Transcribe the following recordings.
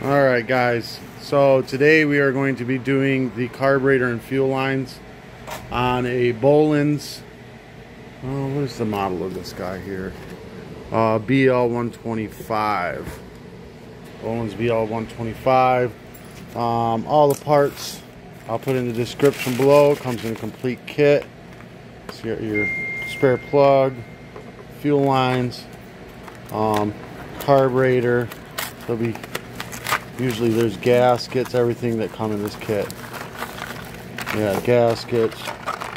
Alright guys, so today we are going to be doing the carburetor and fuel lines on a Bolens. Oh, what is the model of this guy here? BL125. Bolens BL125. All the parts I'll put in the description below. It comes in a complete kit. So you got your spare plug, fuel lines, carburetor. There'll be usually there's gaskets, everything that come in this kit. Yeah, gaskets,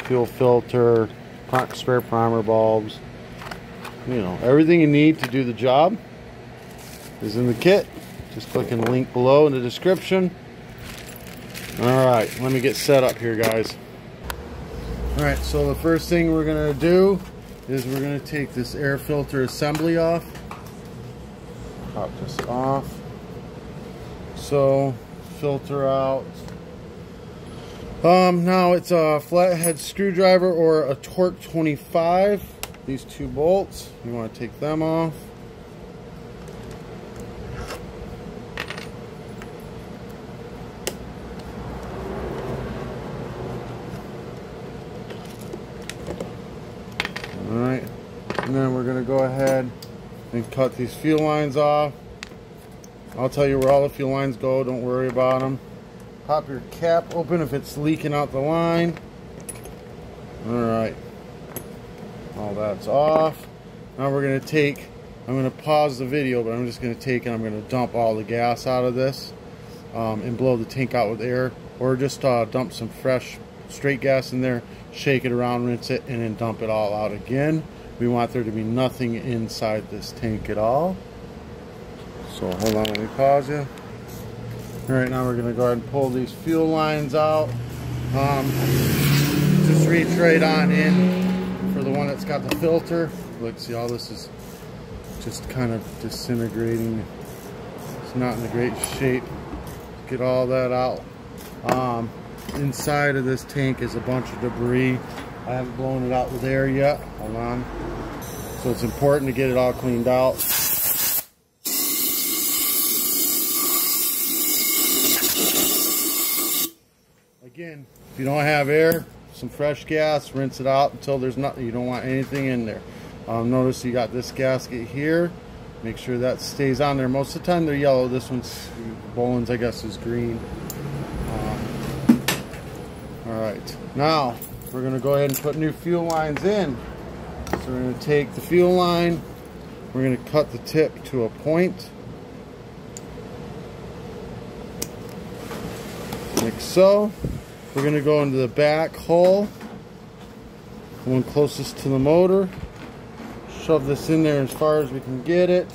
fuel filter, spare primer bulbs. You know, everything you need to do the job is in the kit. Just click on the link below in the description. Alright, let me get set up here, guys. Alright, so the first thing we're going to do is we're going to take this air filter assembly off. Pop this off. So, filter out. Now it's a flathead screwdriver or a Torque 25. These two bolts, you want to take them off. Alright, and then we're going to go ahead and cut these fuel lines off. I'll tell you where all the fuel lines go, don't worry about them. Pop your cap open if it's leaking out the line. Alright, all that's off. Now we're going to take, I'm going to pause the video, but I'm just going to take and I'm going to dump all the gas out of this and blow the tank out with air, or just dump some fresh straight gas in there, shake it around, rinse it, and then dump it all out again. We want there to be nothing inside this tank at all. So hold on, let me pause you. Alright, now we're going to go ahead and pull these fuel lines out. Just reach right on in for the one that's got the filter. Look, see, all this is just kind of disintegrating. It's not in a great shape. Get all that out. Inside of this tank is a bunch of debris. I haven't blown it out with air yet. Hold on. So it's important to get it all cleaned out. Again, if you don't have air, some fresh gas, rinse it out until there's nothing. You don't want anything in there. Notice you got this gasket here. Make sure that stays on there. Most of the time they're yellow. This one's Bolens, I guess, is green. Alright, now we're going to go ahead and put new fuel lines in. So we're going to take the fuel line, we're going to cut the tip to a point, like so. We're going to go into the back hole, the one closest to the motor, shove this in there as far as we can get it.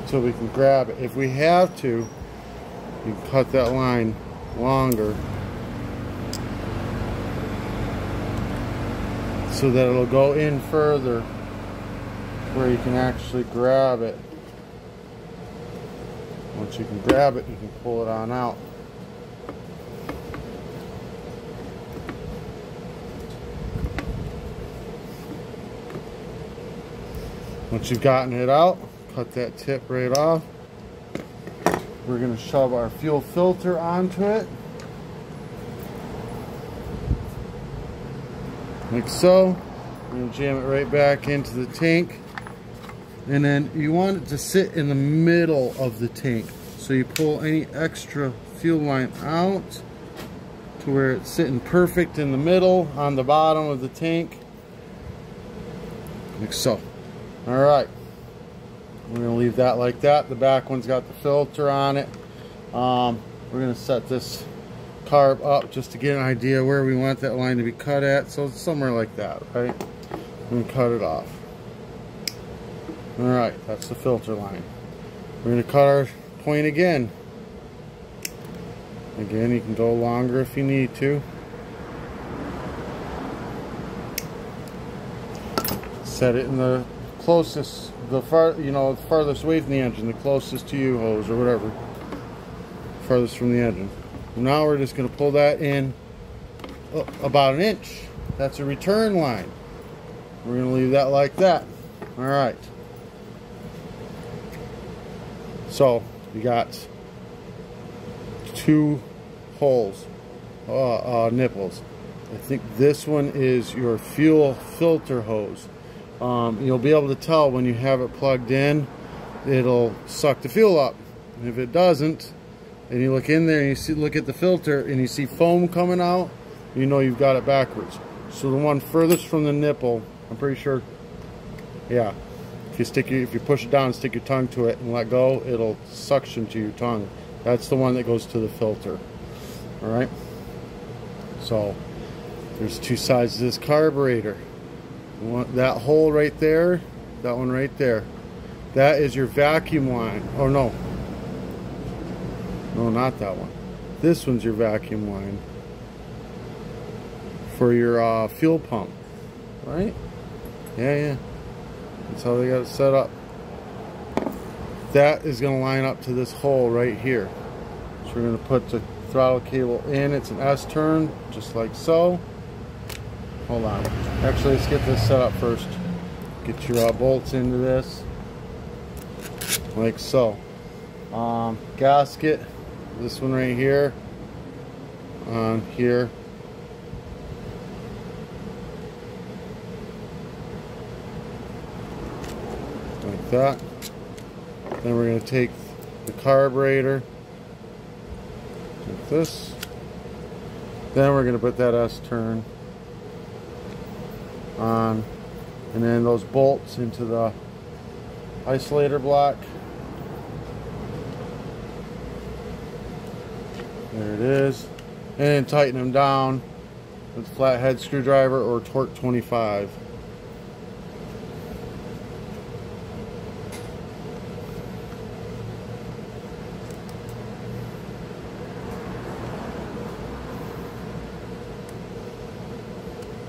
So we can grab it. If we have to, you can cut that line longer so that it'll go in further where you can actually grab it. Once you can grab it, you can pull it on out. Once you've gotten it out, cut that tip right off. We're going to shove our fuel filter onto it. Like so. We're going to jam it right back into the tank. And then you want it to sit in the middle of the tank. So you pull any extra fuel line out to where it's sitting perfect in the middle on the bottom of the tank. Like so. Alright. We're going to leave that like that. The back one's got the filter on it. We're going to set this carb up just to get an idea where we want that line to be cut at. So it's somewhere like that, right? We're going to cut it off. Alright, that's the filter line. We're going to cut our point again. Again, you can go longer if you need to. Set it in the closest, the farthest away from the engine, the closest to you hose or whatever. Farthest from the engine. Now we're just going to pull that in about an inch. That's a return line. We're going to leave that like that. Alright. So you got 2 holes, nipples. I think this one is your fuel filter hose. You'll be able to tell when you have it plugged in, it'll suck the fuel up. And if it doesn't, and you look in there and you see, look at the filter and you see foam coming out, you know you've got it backwards. So the one furthest from the nipple, I'm pretty sure, yeah, if you push it down and stick your tongue to it and let go, it'll suction to your tongue. That's the one that goes to the filter. All right. So there's 2 sides to this carburetor. That hole right there, that one right there, that is your vacuum line. Oh no, not that one. This one's your vacuum line for your fuel pump, right? Yeah. That's how they got it set up. That is going to line up to this hole right here. So we're going to put the throttle cable in. It's an S turn, just like so. Hold on. Actually, let's get this set up first. Get your bolts into this, like so. Gasket, this one right here, on here. Like that. Then we're going to take the carburetor, like this. Then we're going to put that S turn on, and then those bolts into the isolator block. There it is. And then tighten them down with a flathead screwdriver or torque 25.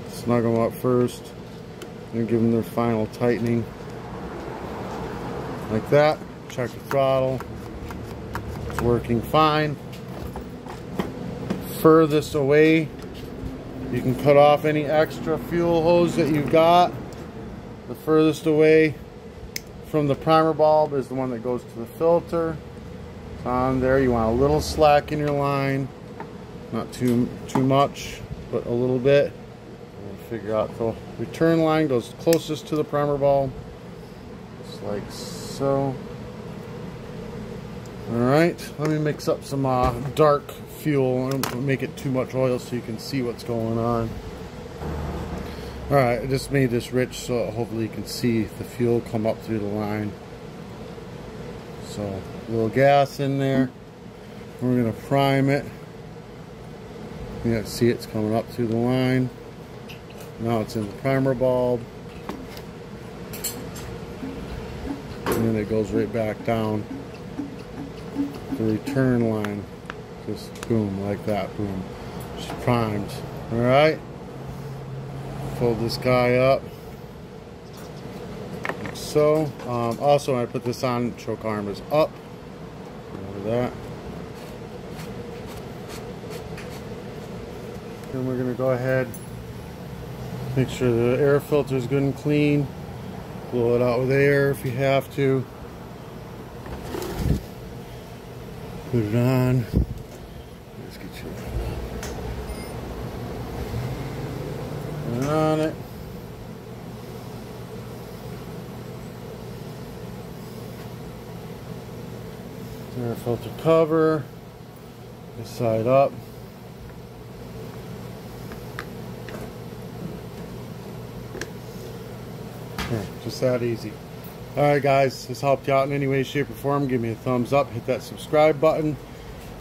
Snug them up first and give them their final tightening, like that. Check the throttle, it's working fine. Furthest away, you can cut off any extra fuel hose that you've got. The furthest away from the primer bulb is the one that goes to the filter. It's on there. You want a little slack in your line, not too much, but a little bit. Figure out the return line goes closest to the primer bulb, just like so. Alright, let me mix up some dark fuel. I don't make it too much oil so you can see what's going on. Alright, I just made this rich so hopefully you can see the fuel come up through the line. So a little gas in there. We're going to prime it. You can see it's coming up through the line. Now it's in the primer bulb, and then it goes right back down the return line. Just boom, like that, boom. It's primed. Alright, fold this guy up like so. Also, when I put this on, choke arm is up. Over that. Then we're going to go ahead, make sure the air filter is good and clean. Blow it out with air if you have to. Put it on. Let's get you put it on it. Air filter cover. This side up. Just that easy. Alright guys, this helped you out in any way, shape, or form. Give me a thumbs up, hit that subscribe button.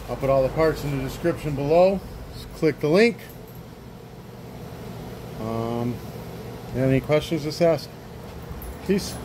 I'll put all the parts in the description below. Just click the link. Any questions, just ask. Peace.